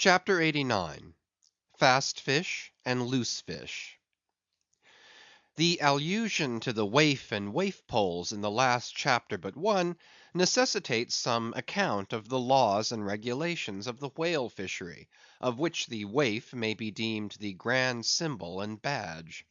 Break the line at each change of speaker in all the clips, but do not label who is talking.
CHAPTER 89. Fast Fish and Loose Fish. The allusion to the waif and waif poles in the last chapter but one necessitates some account of the laws and regulations of the whale fishery, of which the waif may be deemed the grand symbol and badge.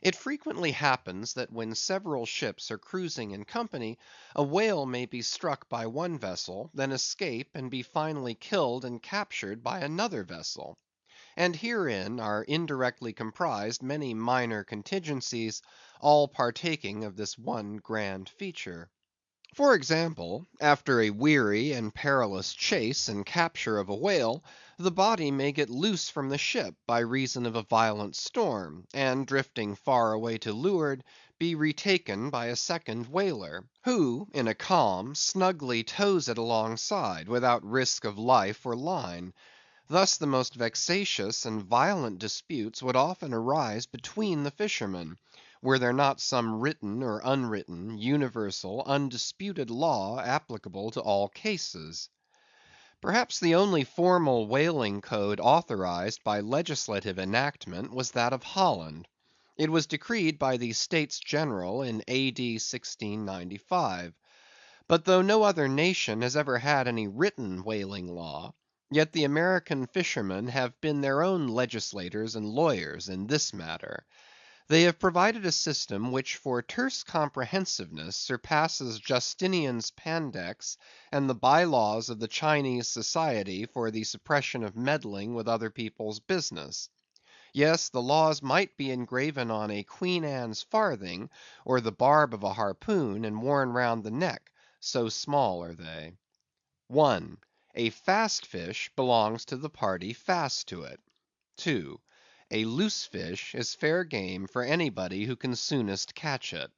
It frequently happens that when several ships are cruising in company, a whale may be struck by one vessel, then escape and be finally killed and captured by another vessel. And herein are indirectly comprised many minor contingencies, all partaking of this one grand feature. For example, after a weary and perilous chase and capture of a whale, the body may get loose from the ship by reason of a violent storm, and drifting far away to leeward, be retaken by a second whaler, who, in a calm, snugly tows it alongside, without risk of life or line. Thus the most vexatious and violent disputes would often arise between the fishermen, were there not some written or unwritten, universal, undisputed law applicable to all cases. Perhaps the only formal whaling code authorized by legislative enactment was that of Holland. It was decreed by the States General in A.D. 1695. But though no other nation has ever had any written whaling law, yet the American fishermen have been their own legislators and lawyers in this matter. They have provided a system which for terse comprehensiveness surpasses Justinian's Pandects and the by-laws of the Chinese Society for the suppression of meddling with other people's business. Yes, the laws might be engraven on a Queen Anne's farthing, or the barb of a harpoon, and worn round the neck, so small are they. 1. A fast fish belongs to the party fast to it. 2. A loose fish is fair game for anybody who can soonest catch it.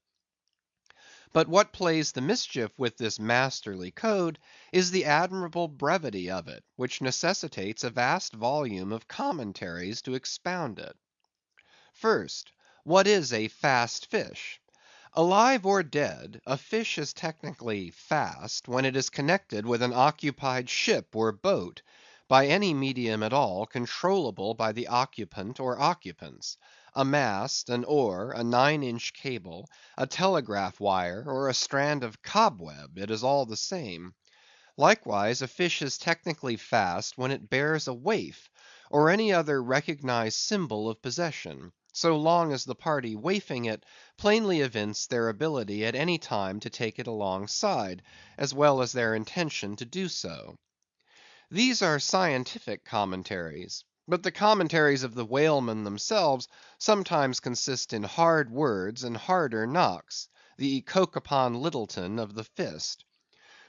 But what plays the mischief with this masterly code is the admirable brevity of it, which necessitates a vast volume of commentaries to expound it. First, what is a fast fish? Alive or dead, a fish is technically fast when it is connected with an occupied ship or boat, by any medium at all controllable by the occupant or occupants; a mast, an oar, a 9-inch cable, a telegraph wire, or a strand of cobweb, it is all the same. Likewise, a fish is technically fast when it bears a waif, or any other recognized symbol of possession, so long as the party waifing it plainly evince their ability at any time to take it alongside, as well as their intention to do so. These are scientific commentaries, but the commentaries of the whalemen themselves sometimes consist in hard words and harder knocks, the Coke upon Littleton of the fist.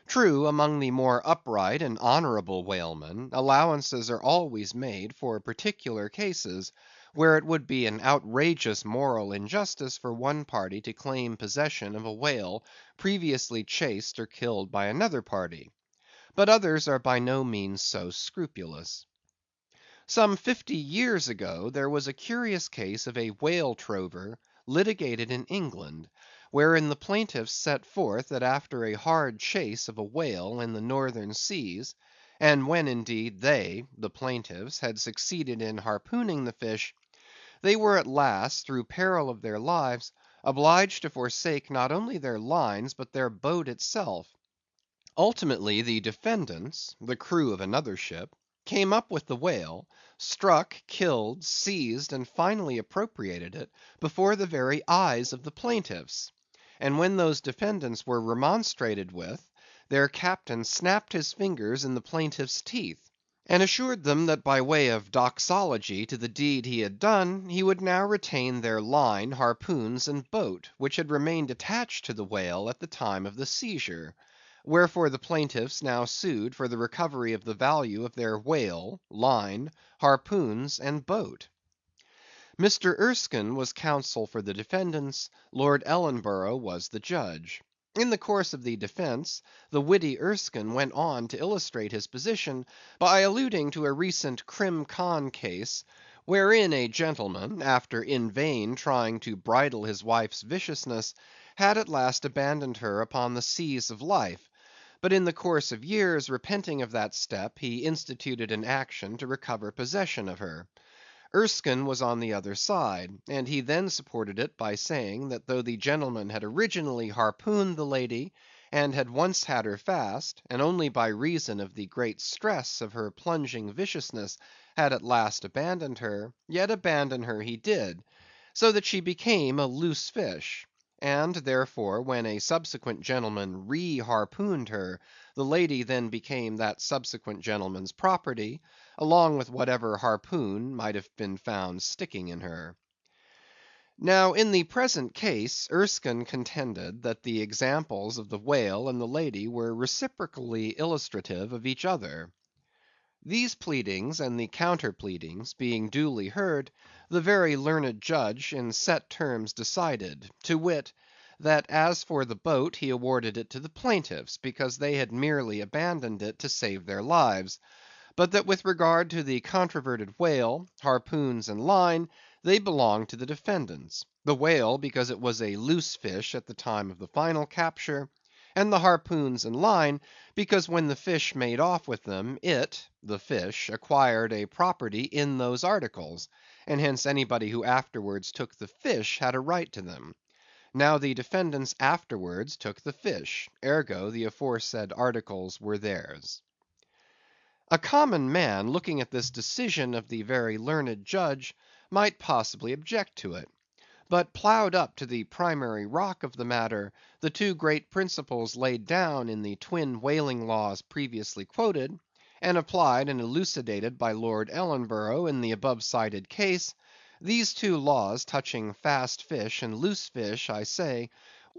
True, among the more upright and honorable whalemen, allowances are always made for particular cases, where it would be an outrageous moral injustice for one party to claim possession of a whale previously chased or killed by another party. But others are by no means so scrupulous. Some 50 years ago there was a curious case of a whale trover litigated in England, wherein the plaintiffs set forth that after a hard chase of a whale in the northern seas, and when indeed they, the plaintiffs, had succeeded in harpooning the fish, they were at last, through peril of their lives, obliged to forsake not only their lines but their boat itself. Ultimately the defendants, the crew of another ship, came up with the whale, struck, killed, seized, and finally appropriated it before the very eyes of the plaintiffs; and when those defendants were remonstrated with, their captain snapped his fingers in the plaintiffs' teeth, and assured them that by way of doxology to the deed he had done, he would now retain their line, harpoons, and boat, which had remained attached to the whale at the time of the seizure. Wherefore the plaintiffs now sued for the recovery of the value of their whale, line, harpoons, and boat. Mr. Erskine was counsel for the defendants, Lord Ellenborough was the judge. In the course of the defence, the witty Erskine went on to illustrate his position by alluding to a recent Crim Con case, wherein a gentleman, after in vain trying to bridle his wife's viciousness, had at last abandoned her upon the seas of life, but in the course of years, repenting of that step, he instituted an action to recover possession of her. Erskine was on the other side, and he then supported it by saying that though the gentleman had originally harpooned the lady, and had once had her fast, and only by reason of the great stress of her plunging viciousness had at last abandoned her, yet abandon her he did, so that she became a loose fish; and therefore when a subsequent gentleman re-harpooned her, the lady then became that subsequent gentleman's property, along with whatever harpoon might have been found sticking in her. Now, in the present case, Erskine contended that the examples of the whale and the lady were reciprocally illustrative of each other. These pleadings and the counter pleadings being duly heard, the very learned judge in set terms decided, to wit, that as for the boat he awarded it to the plaintiffs, because they had merely abandoned it to save their lives; but that with regard to the controverted whale, harpoons, and line, they belonged to the defendants; the whale because it was a loose fish at the time of the final capture, and the harpoons and line because when the fish made off with them, it (the fish) acquired a property in those articles, and hence anybody who afterwards took the fish had a right to them. Now the defendants afterwards took the fish, ergo the aforesaid articles were theirs. A common man, looking at this decision of the very learned judge, might possibly object to it; but ploughed up to the primary rock of the matter, the two great principles laid down in the twin whaling laws previously quoted, and applied and elucidated by Lord Ellenborough in the above cited case, these two laws touching fast fish and loose fish, I say,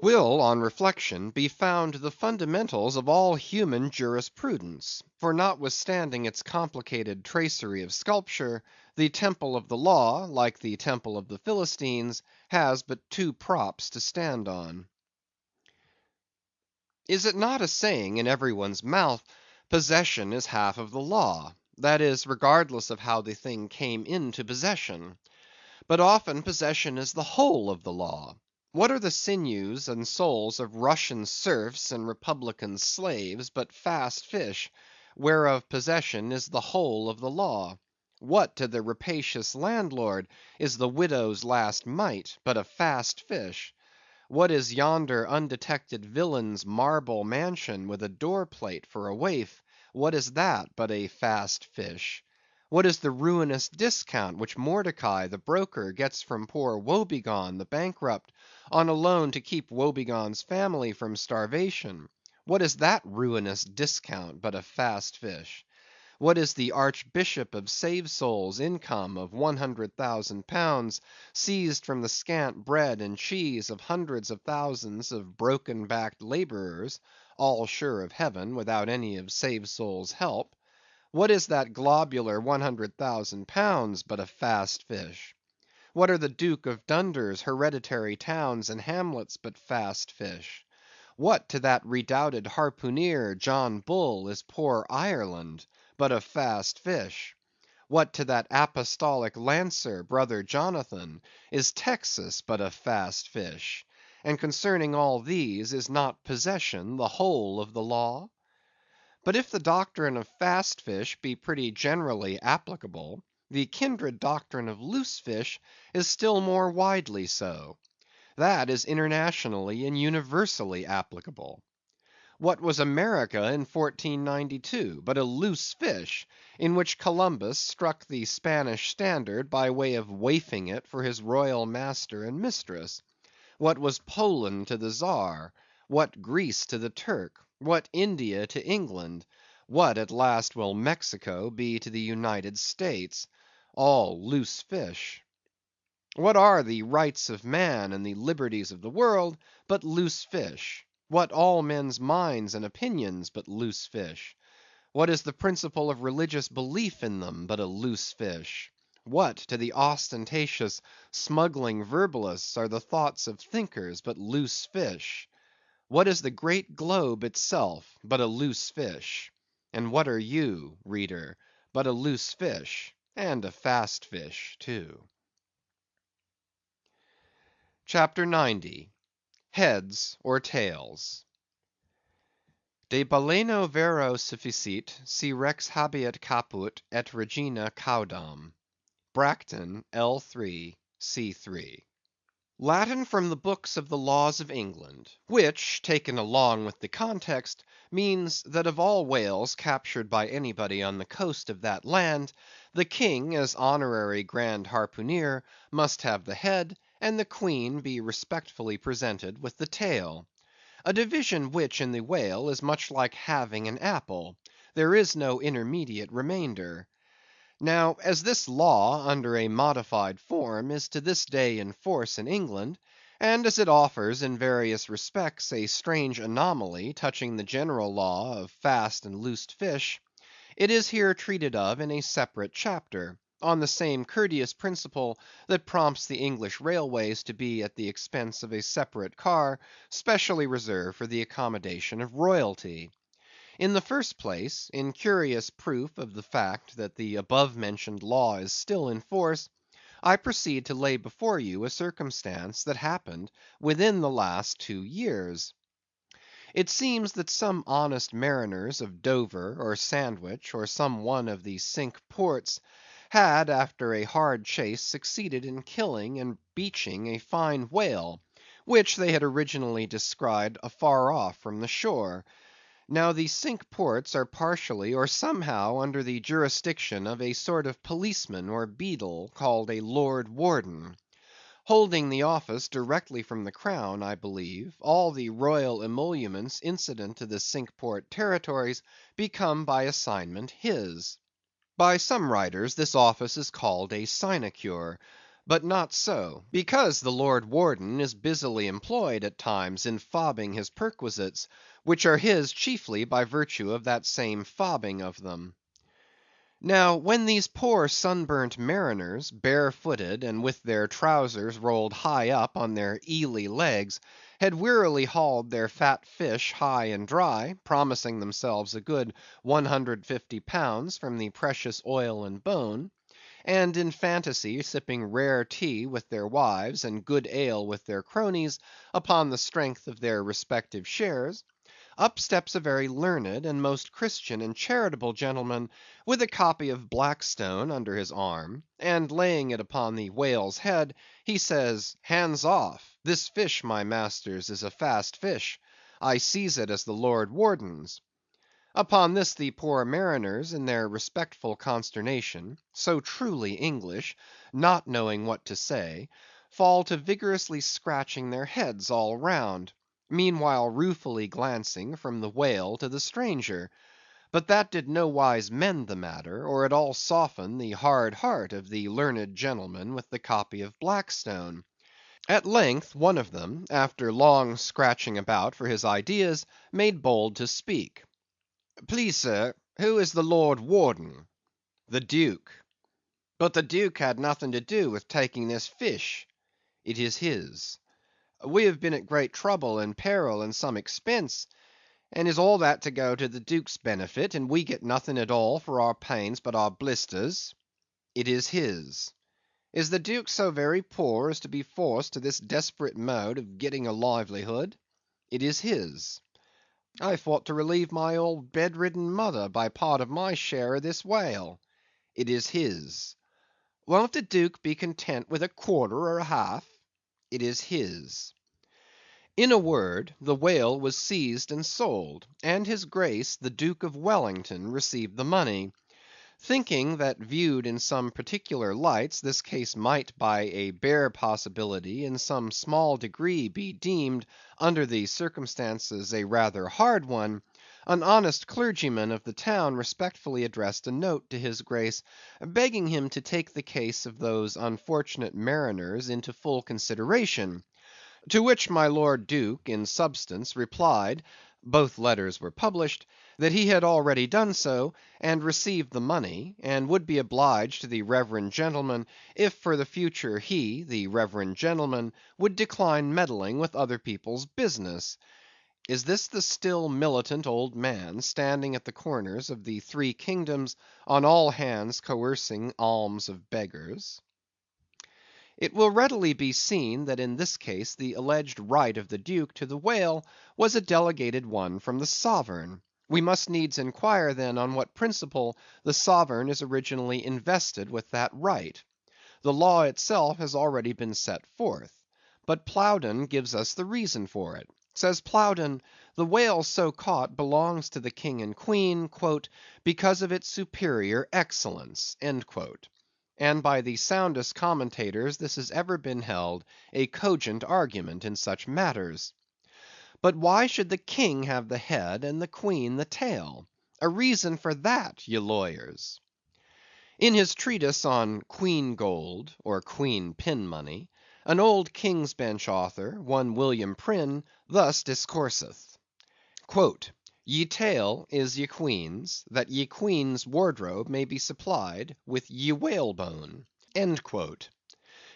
will on reflection be found the fundamentals of all human jurisprudence; for notwithstanding its complicated tracery of sculpture, the temple of the law, like the temple of the Philistines, has but two props to stand on. Is it not a saying in every one's mouth, possession is half of the law; that is, regardless of how the thing came into possession? But often possession is the whole of the law. What are the sinews and souls of Russian serfs and republican slaves but fast fish, whereof possession is the whole of the law? What to the rapacious landlord is the widow's last mite but a fast fish? What is yonder undetected villain's marble mansion with a door plate for a waif? What is that but a fast fish? What is the ruinous discount which Mordecai the broker gets from poor Woebegone the bankrupt, on a loan to keep Woebegone's family from starvation? What is that ruinous discount but a fast fish? What is the Archbishop of Save-Souls' income of £100,000, seized from the scant bread and cheese of hundreds of thousands of broken‐backed laborers, all sure of heaven without any of Save-Souls' help? What is that globular £100,000 but a fast fish? What are the Duke of Dunder's hereditary towns and hamlets but fast fish? What to that redoubted harpooneer, John Bull, is poor Ireland but a fast fish? What to that apostolic lancer, brother Jonathan, is Texas but a fast fish? And concerning all these, is not possession the whole of the law? But if the doctrine of fast fish be pretty generally applicable, the kindred doctrine of loose fish is still more widely so. That is internationally and universally applicable. What was America in 1492 but a loose fish, in which Columbus struck the Spanish standard by way of waifing it for his royal master and mistress? What was Poland to the Czar? What Greece to the Turk? What India to England? What at last will Mexico be to the United States? All loose fish. What are the rights of man and the liberties of the world but loose fish? What all men's minds and opinions but loose fish? What is the principle of religious belief in them but a loose fish? What to the ostentatious, smuggling verbalists are the thoughts of thinkers but loose fish? What is the great globe itself but a loose fish? And what are you, reader, but a loose fish, and a fast fish too? CHAPTER 90. Heads or Tails? De baleno vero sufficit, si rex habeat caput, et regina caudam. Bracton, L3, C3. Latin from the books of the laws of England, which, taken along with the context, means that of all whales captured by anybody on the coast of that land, the king as honorary grand harpooneer must have the head, and the queen be respectfully presented with the tail. A division which in the whale is much like having an apple; there is no intermediate remainder. Now, as this law, under a modified form, is to this day in force in England, and as it offers in various respects a strange anomaly touching the general law of fast and loosed fish, it is here treated of in a separate chapter, on the same courteous principle that prompts the English railways to be at the expense of a separate car specially reserved for the accommodation of royalty. In the first place, in curious proof of the fact that the above mentioned law is still in force, I proceed to lay before you a circumstance that happened within the last 2 years. It seems that some honest mariners of Dover or Sandwich, or some one of the Cinque Ports, had after a hard chase succeeded in killing and beaching a fine whale, which they had originally descried afar off from the shore. Now the Cinque Ports are partially or somehow under the jurisdiction of a sort of policeman or beadle, called a Lord Warden. Holding the office directly from the crown, I believe, all the royal emoluments incident to the Cinque Port territories become by assignment his. By some writers this office is called a sinecure, but not so, because the Lord Warden is busily employed at times in fobbing his perquisites, which are his chiefly by virtue of that same fobbing of them. Now, when these poor sunburnt mariners, barefooted, and with their trowsers rolled high up on their eely legs, had wearily hauled their fat fish high and dry, promising themselves a good £150 from the precious oil and bone, and in fantasy sipping rare tea with their wives, and good ale with their cronies, upon the strength of their respective shares, up steps a very learned and most Christian and charitable gentleman, with a copy of Blackstone under his arm, and laying it upon the whale's head, he says, "Hands off! This fish, my masters, is a fast fish. I seize it as the Lord Warden's." Upon this the poor mariners, in their respectful consternation, so truly English, not knowing what to say, fall to vigorously scratching their heads all round, meanwhile ruefully glancing from the whale to the stranger; but that did nowise mend the matter, or at all soften the hard heart of the learned gentleman with the copy of Blackstone. At length one of them, after long scratching about for his ideas, made bold to speak. "Please, sir, who is the Lord Warden?" "The Duke." "But the Duke had nothing to do with taking this fish." "It is his." "We have been at great trouble and peril and some expense, and is all that to go to the Duke's benefit, and we get nothing at all for our pains but our blisters?" "It is his." "Is the Duke so very poor as to be forced to this desperate mode of getting a livelihood?" "It is his." "I thought to relieve my old bedridden mother by part of my share of this whale." "It is his." "Won't the Duke be content with a quarter or a half?" "It is his." In a word, the whale was seized and sold, and his Grace the Duke of Wellington received the money. Thinking that viewed in some particular lights, this case might by a bare possibility in some small degree be deemed, under the circumstances, a rather hard one, an honest clergyman of the town respectfully addressed a note to his Grace, begging him to take the case of those unfortunate mariners into full consideration; to which my Lord Duke, in substance, replied (both letters were published) that he had already done so, and received the money, and would be obliged to the reverend gentleman if for the future he, the reverend gentleman, would decline meddling with other people's business. Is this the still militant old man, standing at the corners of the three kingdoms, on all hands coercing alms of beggars? It will readily be seen that in this case the alleged right of the Duke to the whale was a delegated one from the sovereign. We must needs inquire then on what principle the sovereign is originally invested with that right. The law itself has already been set forth. But Plowdon gives us the reason for it. Says Plowdon, the whale so caught belongs to the king and queen, "because of its superior excellence." And by the soundest commentators this has ever been held a cogent argument in such matters. But why should the king have the head and the queen the tail? A reason for that, ye lawyers. In his treatise on Queen Gold, or Queen Pin Money, an old King's Bench author, one William Prynne, thus discourseth: "Ye tail is ye queen's, that ye queen's wardrobe may be supplied with ye whalebone."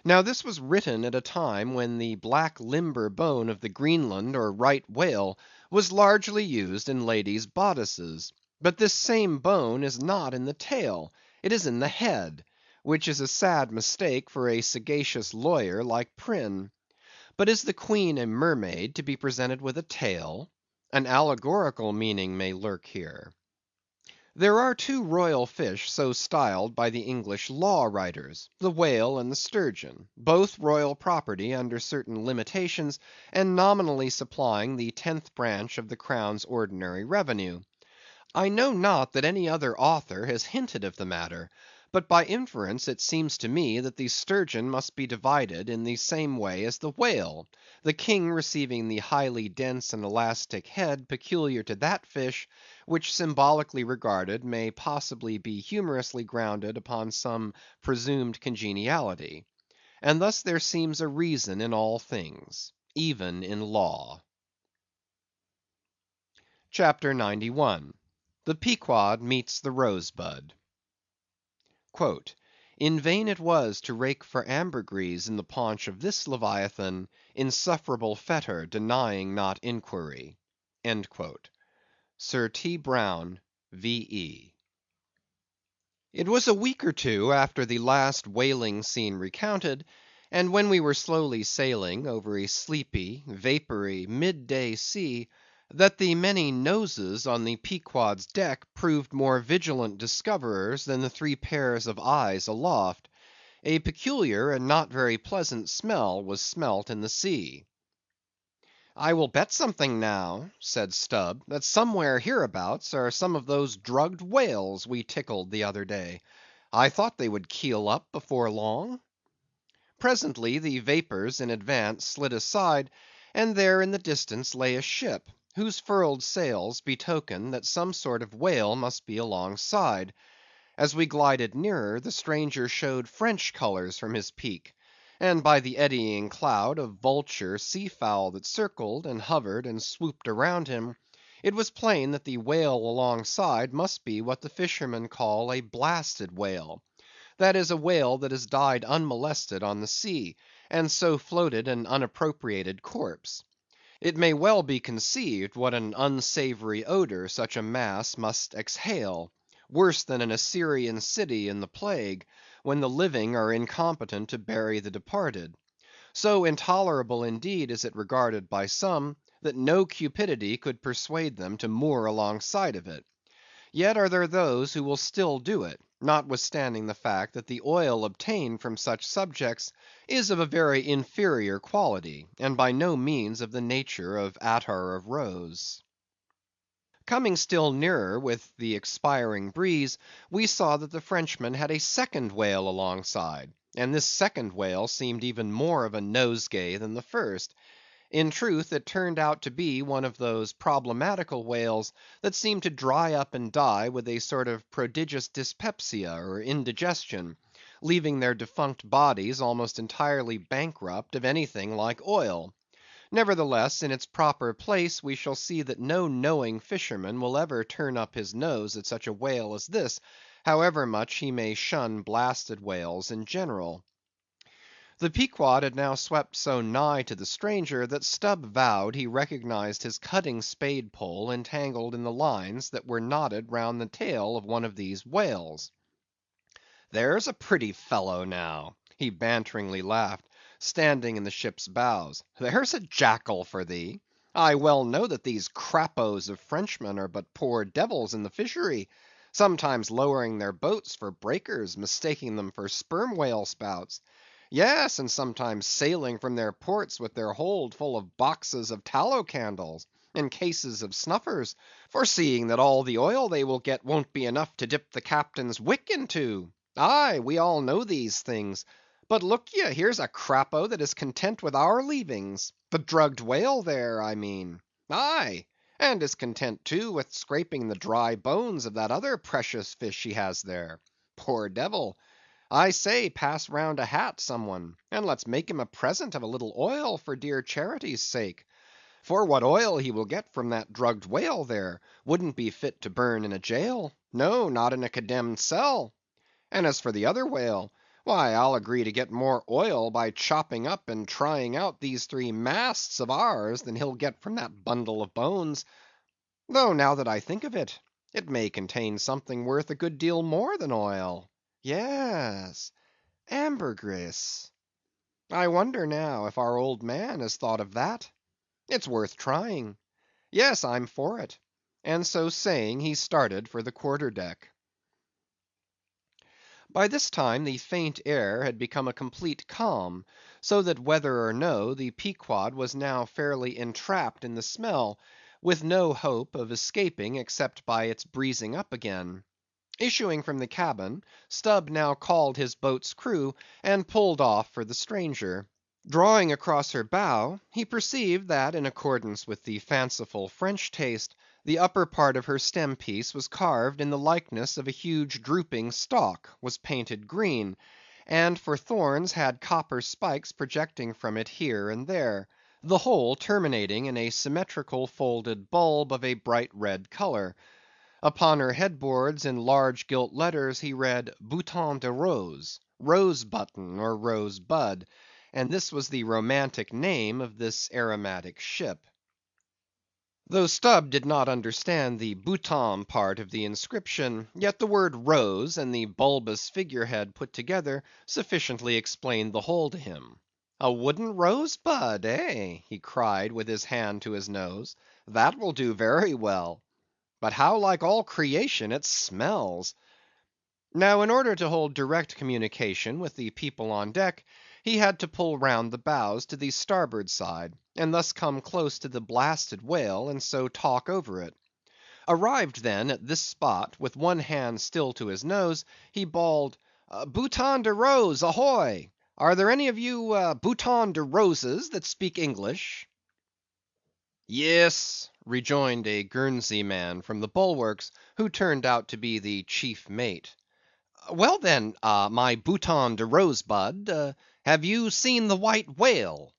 Now this was written at a time when the black limber bone of the Greenland or right whale was largely used in ladies' bodices. But this same bone is not in the tail, it is in the head, which is a sad mistake for a sagacious lawyer like Prynne. But is the queen a mermaid to be presented with a tail? An allegorical meaning may lurk here. There are two royal fish so styled by the English law writers, the whale and the sturgeon, both royal property under certain limitations, and nominally supplying the 10th branch of the crown's ordinary revenue. I know not that any other author has hinted of the matter, but by inference it seems to me that the sturgeon must be divided in the same way as the whale, the king receiving the highly dense and elastic head peculiar to that fish, which symbolically regarded may possibly be humorously grounded upon some presumed congeniality. And thus there seems a reason in all things, even in law. CHAPTER 91. The Pequod Meets the Rose-Bud. "In vain it was to rake for ambergris in the paunch of this Leviathan, insufferable fetter denying not inquiry." Sir T. Brown, V.E. It was a week or two after the last whaling scene recounted, and when we were slowly sailing over a sleepy, vapory, mid‐day sea, that the many noses on the Pequod's deck proved more vigilant discoverers than the three pairs of eyes aloft. A peculiar and not very pleasant smell was smelt in the sea. "I will bet something now," said Stubb, "that somewhere hereabouts are some of those drugged whales we tickled the other day. I thought they would keel up before long." Presently the vapors in advance slid aside, and there in the distance lay a ship, whose furled sails betokened that some sort of whale must be alongside. As we glided nearer, the stranger showed French colors from his peak, and by the eddying cloud of vulture sea fowl that circled, and hovered, and swooped around him, it was plain that the whale alongside must be what the fishermen call a blasted whale; that is, a whale that has died unmolested on the sea, and so floated an unappropriated corpse. It may well be conceived what an unsavory odor such a mass must exhale, worse than an Assyrian city in the plague, when the living are incompetent to bury the departed. So intolerable indeed is it regarded by some, that no cupidity could persuade them to moor alongside of it. Yet are there those who will still do it, notwithstanding the fact that the oil obtained from such subjects is of a very inferior quality, and by no means of the nature of attar of rose. Coming still nearer with the expiring breeze, we saw that the Frenchman had a second whale alongside, and this second whale seemed even more of a nosegay than the first. In truth, it turned out to be one of those problematical whales that seem to dry up and die with a sort of prodigious dyspepsia or indigestion, leaving their defunct bodies almost entirely bankrupt of anything like oil. Nevertheless, in its proper place, we shall see that no knowing fisherman will ever turn up his nose at such a whale as this, however much he may shun blasted whales in general. The Pequod had now swept so nigh to the stranger, that Stubb vowed he recognized his cutting spade pole entangled in the lines that were knotted round the tail of one of these whales. "There's a pretty fellow now," He banteringly laughed, standing in the ship's bows. "There's a jackal for thee! I well know that these crapos of Frenchmen are but poor devils in the fishery, sometimes lowering their boats for breakers, mistaking them for sperm whale spouts. Yes, and sometimes sailing from their ports with their hold full of boxes of tallow candles, and cases of snuffers, foreseeing that all the oil they will get won't be enough to dip the captain's wick into. Aye, we all know these things. But look ye, here's a crapo that is content with our leavings; the drugged whale there, I mean. Aye, and is content too with scraping the dry bones of that other precious fish he has there. Poor devil! I say, pass round a hat, some one, and let's make him a present of a little oil for dear charity's sake. For what oil he will get from that drugged whale there, wouldn't be fit to burn in a jail; no, not in a condemned cell. And as for the other whale, why, I'll agree to get more oil by chopping up and trying out these 3 masts of ours than he'll get from that bundle of bones. Though now that I think of it, it may contain something worth a good deal more than oil. Yes, ambergris. I wonder now if our old man has thought of that. It's worth trying. Yes, I'm for it." And so saying, he started for the quarter deck. By this time the faint air had become a complete calm, so that whether or no, the Pequod was now fairly entrapped in the smell, with no hope of escaping except by its breezing up again. Issuing from the cabin, Stubb now called his boat's crew, and pulled off for the stranger. Drawing across her bow, he perceived that in accordance with the fanciful French taste, the upper part of her stem piece was carved in the likeness of a huge drooping stalk, was painted green, and for thorns had copper spikes projecting from it here and there, the whole terminating in a symmetrical folded bulb of a bright red color. Upon her headboards in large gilt letters he read Bouton de Rose, rose button or rose-bud, and this was the romantic name of this aromatic ship. Though Stubb did not understand the bouton part of the inscription, yet the word rose and the bulbous figurehead put together sufficiently explained the whole to him. "A wooden rose-bud, eh?" he cried with his hand to his nose. "That will do very well. But how like all creation it smells!" Now in order to hold direct communication with the people on deck, he had to pull round the bows to the starboard side, and thus come close to the blasted whale, and so talk over it. Arrived then at this spot, with one hand still to his nose, he bawled, "Bouton de Rose, ahoy! Are there any of you Bouton de Roses that speak English?" "Yes," rejoined a Guernsey man from the bulwarks, who turned out to be the chief mate. "Well then, my Bouton de Rose-Bud, have you seen the white whale?"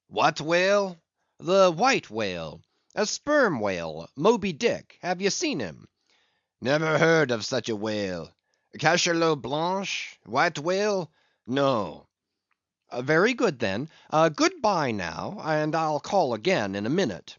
"What whale?" "The white whale. A sperm whale, Moby-Dick. Have you seen him?" "Never heard of such a whale. Cachalot blanche? White whale? No." "Very good then. Good bye now, and I'll call again in a minute."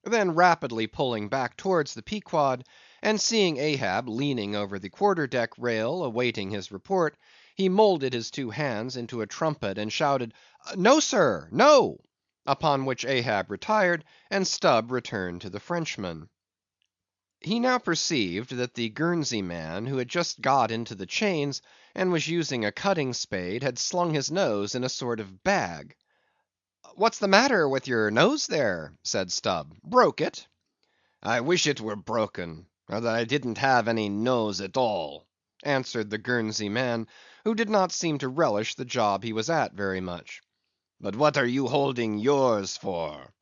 Then rapidly pulling back towards the Pequod, and seeing Ahab leaning over the quarter deck rail awaiting his report, he moulded his 2 hands into a trumpet, and shouted, "No, sir, no!" Upon which Ahab retired, and Stubb returned to the Frenchman. He now perceived that the Guernsey man, who had just got into the chains, and was using a cutting spade, had slung his nose in a sort of bag. "What's the matter with your nose there?" said Stubb. "Broke it?" "I wish it were broken, or that I didn't have any nose at all," answered the Guernsey man, who did not seem to relish the job he was at very much. "But what are you holding yours for?"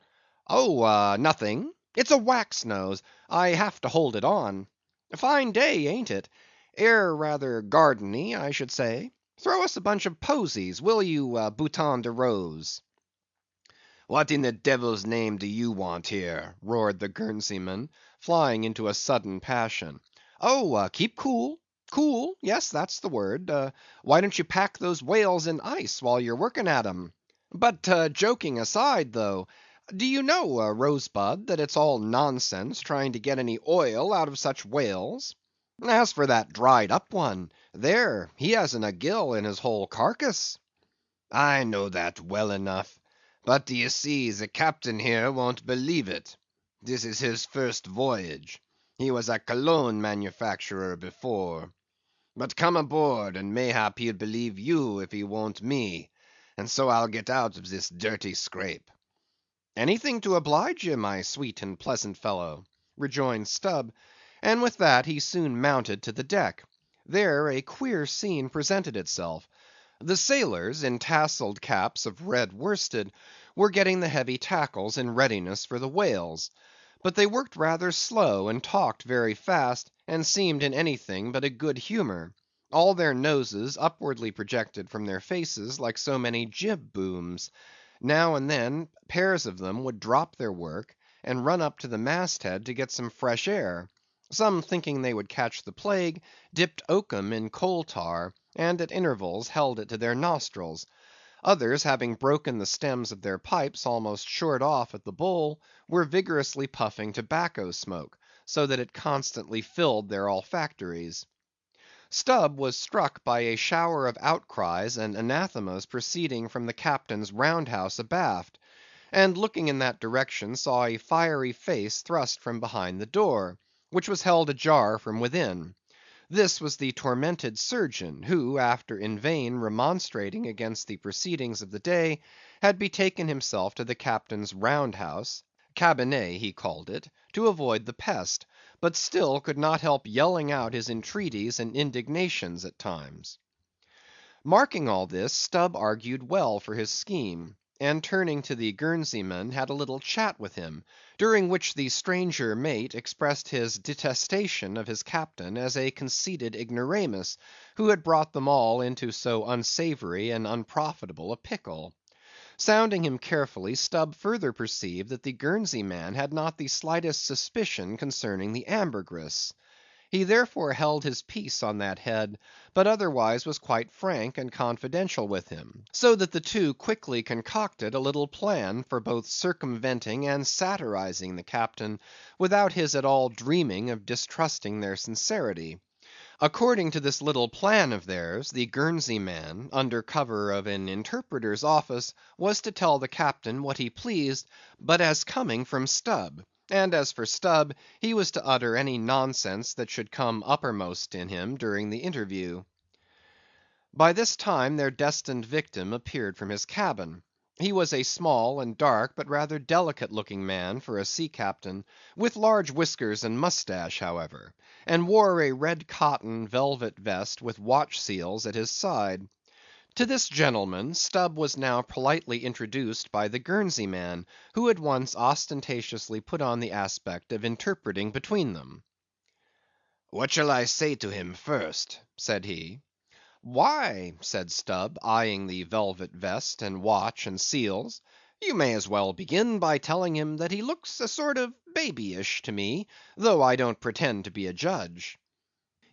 "Oh, nothing. It's a wax nose. I have to hold it on. Fine day, ain't it? Air rather gardeny, I should say. Throw us a bunch of posies, will you, Bouton de Rose?" "What in the devil's name do you want here?" roared the Guernseyman, flying into a sudden passion. "Oh, keep cool, cool; yes, that's the word. Why don't you pack those whales in ice while you're working at 'em? But joking aside, though, do you know, Rose-Bud, that it's all nonsense trying to get any oil out of such whales? As for that dried up one, there, he hasn't a gill in his whole carcass."
"I know that well enough; but d'ye see, the captain here won't believe it. This is his first voyage. He was a cologne manufacturer before. But come aboard, and mayhap he'll believe you if he won't me, and so I'll get out of this dirty scrape."
"Anything to oblige ye, my sweet and pleasant fellow," rejoined Stubb; and with that he soon mounted to the deck. There a queer scene presented itself. The sailors, in tasselled caps of red worsted, were getting the heavy tackles in readiness for the whales. But they worked rather slow, and talked very fast, and seemed in anything but a good humor. All their noses upwardly projected from their faces like so many jib booms. Now and then pairs of them would drop their work, and run up to the mast head to get some fresh air. Some thinking they would catch the plague, dipped oakum in coal tar, and at intervals held it to their nostrils. Others, having broken the stems of their pipes almost short off at the bowl, were vigorously puffing tobacco smoke, so that it constantly filled their olfactories. Stubb was struck by a shower of outcries and anathemas proceeding from the captain's round house abaft, and looking in that direction saw a fiery face thrust from behind the door, which was held ajar from within. This was the tormented surgeon, who, after in vain remonstrating against the proceedings of the day, had betaken himself to the captain's round house (cabinet he called it) to avoid the pest, but still could not help yelling out his entreaties and indignations at times. Marking all this, Stubb argued well for his scheme, and turning to the Guernseyman had a little chat with him, during which the stranger mate expressed his detestation of his captain as a conceited ignoramus, who had brought them all into so unsavory and unprofitable a pickle. Sounding him carefully, Stubb further perceived that the Guernsey man had not the slightest suspicion concerning the ambergris. He therefore held his peace on that head, but otherwise was quite frank and confidential with him; so that the two quickly concocted a little plan for both circumventing and satirizing the captain, without his at all dreaming of distrusting their sincerity. According to this little plan of theirs, the Guernsey man, under cover of an interpreter's office, was to tell the captain what he pleased, but as coming from Stubb; and as for Stubb, he was to utter any nonsense that should come uppermost in him during the interview. By this time their destined victim appeared from his cabin. He was a small and dark, but rather delicate looking man for a sea captain, with large whiskers and moustache, however, and wore a red cotton velvet vest with watch seals at his side. To this gentleman Stubb was now politely introduced by the Guernsey man, who at once ostentatiously put on the aspect of interpreting between them.
"What shall I say to him first?" said he.
"Why," said Stubb, eyeing the velvet vest, and watch, and seals, "you may as well begin by telling him that he looks a sort of babyish to me, though I don't pretend to be a judge."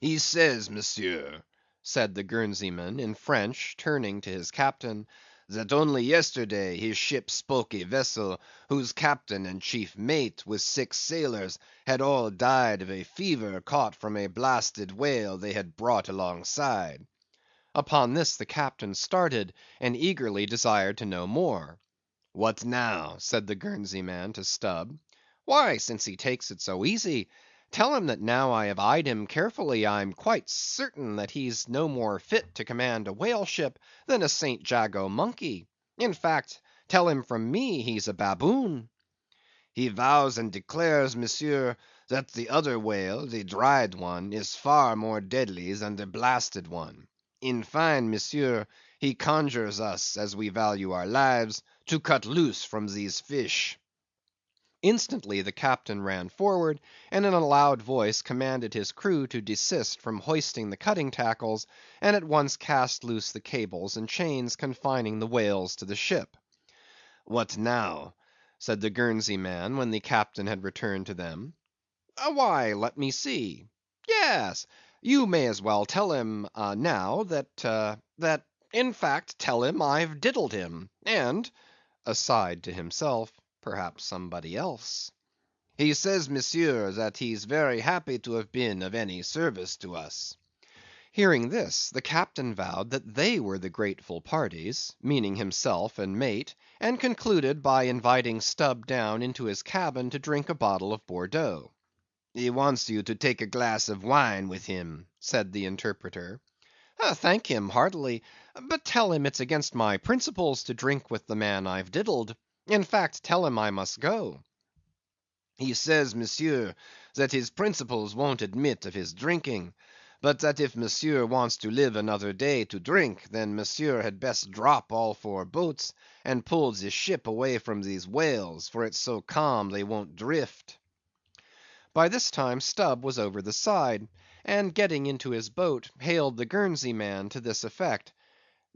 "He says, Monsieur," said the Guernseyman in French, turning to his captain, "that only yesterday his ship spoke a vessel whose captain and chief mate, with 6 sailors, had all died of a fever caught from a blasted whale they had brought alongside."
Upon this the captain started, and eagerly desired to know more.
"What now?" said the Guernsey man to Stubb.
"Why, since he takes it so easy, tell him that now I have eyed him carefully, I'm quite certain that he's no more fit to command a whale ship than a St. Jago monkey. In fact, tell him from me he's a baboon."
"He vows and declares, Monsieur, that the other whale, the dried one, is far more deadly than the blasted one. In fine, Monsieur, he conjures us, as we value our lives, to cut loose from these fish."
Instantly the captain ran forward, and in a loud voice commanded his crew to desist from hoisting the cutting tackles, and at once cast loose the cables and chains confining the whales to the ship.
"What now?" said the Guernsey man, when the captain had returned to them.
Why, let me see. Yes, you may as well tell him now that in fact, tell him I've diddled him, and (aside to himself) perhaps somebody else.
He says, Monsieur, that he's very happy to have been of any service to us.
Hearing this, the captain vowed that they were the grateful parties, meaning himself and mate, and concluded by inviting Stubb down into his cabin to drink a bottle of Bordeaux.
He wants you to take a glass of wine with him, said the interpreter.
Thank him heartily, but tell him it's against my principles to drink with the man I've diddled. In fact, tell him I must go.
He says, Monsieur, that his principles won't admit of his drinking, but that if Monsieur wants to live another day to drink, then Monsieur had best drop all 4 boats, and pull the ship away from these whales, for it's so calm they won't drift.
By this time Stubb was over the side, and getting into his boat, hailed the Guernsey man to this effect: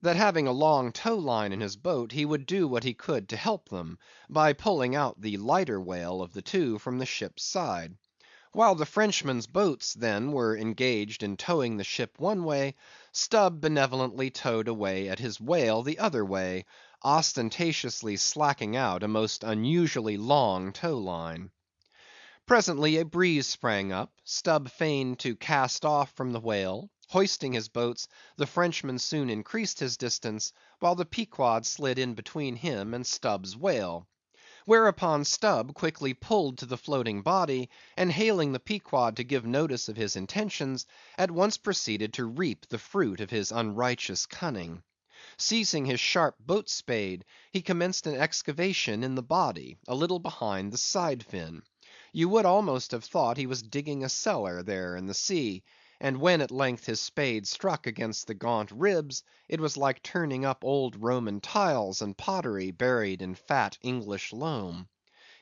that having a long tow line in his boat, he would do what he could to help them, by pulling out the lighter whale of the 2 from the ship's side. While the Frenchmen's boats, then, were engaged in towing the ship one way, Stubb benevolently towed away at his whale the other way, ostentatiously slacking out a most unusually long tow line. Presently a breeze sprang up, Stubb feigned to cast off from the whale; hoisting his boats, the Frenchman soon increased his distance, while the Pequod slid in between him and Stubb's whale. Whereupon Stubb quickly pulled to the floating body, and hailing the Pequod to give notice of his intentions, at once proceeded to reap the fruit of his unrighteous cunning. Seizing his sharp boat spade, he commenced an excavation in the body, a little behind the side fin. You would almost have thought he was digging a cellar there in the sea; and when at length his spade struck against the gaunt ribs, it was like turning up old Roman tiles and pottery buried in fat English loam.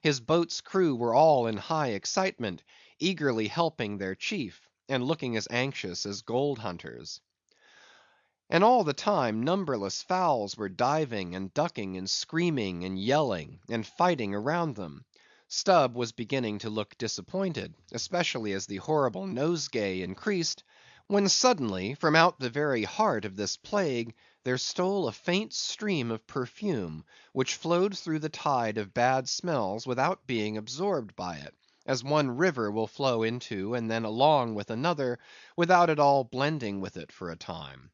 His boat's crew were all in high excitement, eagerly helping their chief, and looking as anxious as gold hunters. And all the time numberless fowls were diving and ducking and screaming and yelling and fighting around them. Stubb was beginning to look disappointed, especially as the horrible nosegay increased, when suddenly from out the very heart of this plague there stole a faint stream of perfume, which flowed through the tide of bad smells without being absorbed by it, as one river will flow into and then along with another, without at all blending with it for a time.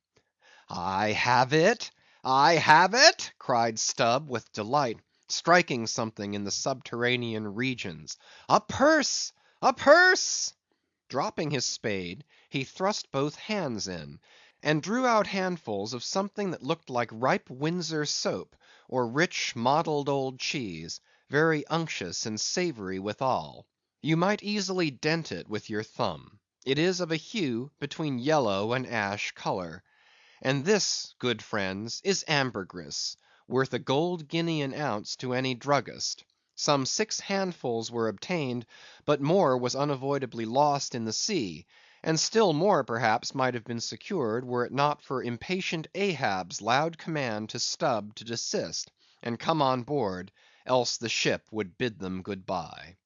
"I have it! I have it!" cried Stubb with delight, striking something in the subterranean regions. "A purse! A purse!" Dropping his spade, he thrust both hands in, and drew out handfuls of something that looked like ripe Windsor soap, or rich mottled old cheese, very unctuous and savory withal. You might easily dent it with your thumb. It is of a hue between yellow and ash color. And this, good friends, is ambergris, worth a gold guinea an ounce to any druggist. Some 6 handfuls were obtained, but more was unavoidably lost in the sea, and still more perhaps might have been secured were it not for impatient Ahab's loud command to Stubb to desist, and come on board, else the ship would bid them good bye.